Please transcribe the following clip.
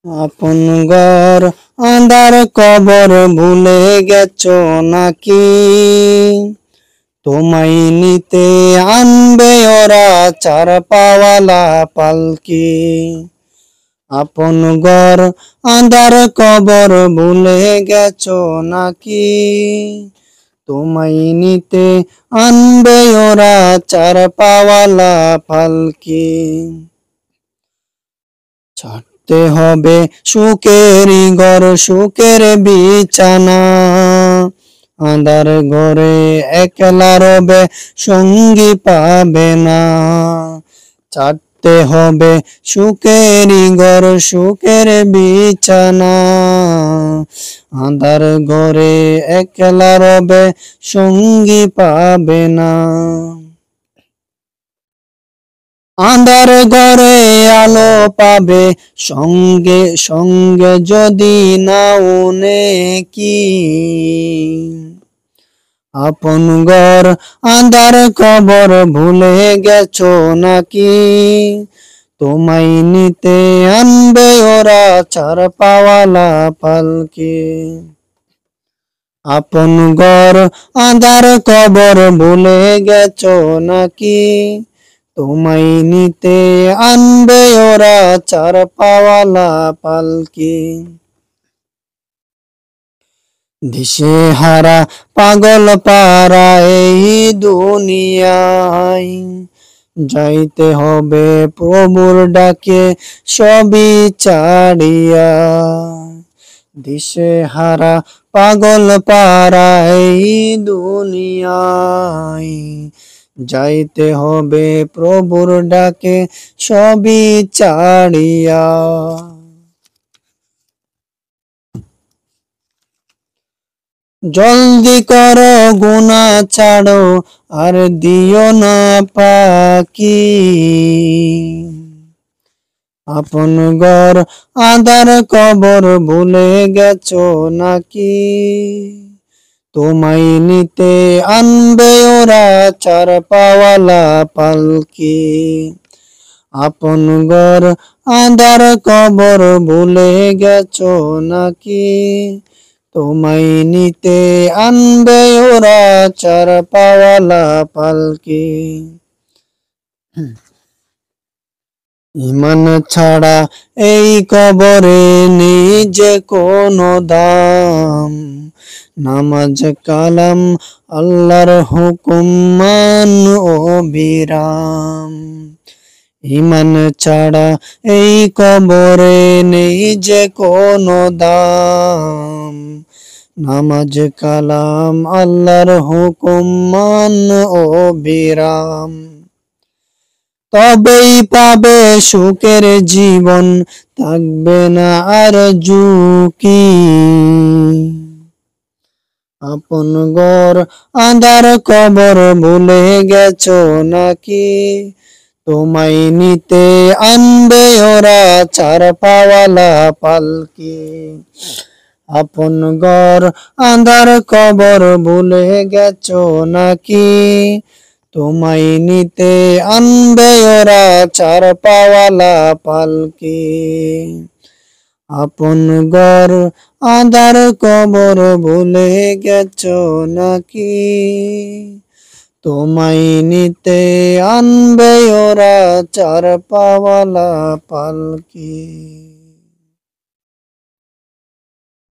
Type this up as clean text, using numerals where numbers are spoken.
আপন ঘর আন্ধার কবর ভুলে গেছো নাকি? তোমায় নিতে আনবে ওরা চার পাওয়ালা পালকি। আপন ঘর আন্ধার কবর ভুলে গেছো নাকি? তোমায় নিতে আনবে ওরা চার পাওয়ালা পালকি। ছাড়তে হবে সুখেরই ঘর সুখের বিছানা, আঁধার ঘরে একলা রবে সঙ্গী পাবে না। ছাড়তে হবে সুখেরই ঘর সুখের বিছানা, আঁধার ঘরে একলা রবে সঙ্গী পাবে না। আঁধার ঘরে আলো পাবে সঙ্গে সঙ্গে যদি নাও নেকি। আপন ঘর আঁধার কবর ভুলে গেছো নাকি? তোমায় নিতে আনবে ওরা চার পাওয়ালা পালকি। আপন ঘর আঁধার কবর ভুলে গেছো নাকি? তোমায় নিতে আনবে ওরা চার পাওয়ালা পালকি। দিশেহারা পাগল পারা এই দুনিয়ায়, যাইতে হবে প্রভুর ডাকে সবই ছাড়িয়া। দিশেহারা পাগল পারা এই দুনিয়ায়, যাইতে হবে প্রভুর ডাকে সবই ছাড়িয়া। জলদি করো গুনাহ ছাড়ো আর দিও না ফাঁকি। আপন ঘর আঁধার কবর ভুলে গেছো নাকি? তোমায় নিতে আনবে ওরা চার পাওয়ালা পালকি। আপন ঘর আঁধার কবর ভুলে গেছো নাকি? তোমায় নিতে আনবে ওরা চার পাওয়ালা পালকি। ঈমান ছাড়া এই কবরে নেই যে কোনো দাম, নামাজ কালাম আল্লাহর হুকুম মান অবিরাম। ঈমান ছাড়া এই কবরে নেই যে কোনো দাম, নামাজ কালাম আল্লাহর হুকুম মান অবিরাম। তবেই পাবে সুখের জীবন, থাকবে না আর ঝুঁকি। আপন ঘর আঁধার কবর ভুলে গেছো নাকি? তোমায় নিতে আনবে ওরা চার পাওয়ালা পালকি। আপন ঘর আঁধার কবর ভুলে গেছো নাকি? তোমায় নিতে আনবে ওরা চার পাওয়ালা পালকি। আপন ঘর আঁধার কবর ভুলে গেছো নাকি? তোমায় নিতে আনবে ওরা চার পাওয়ালা পালকি।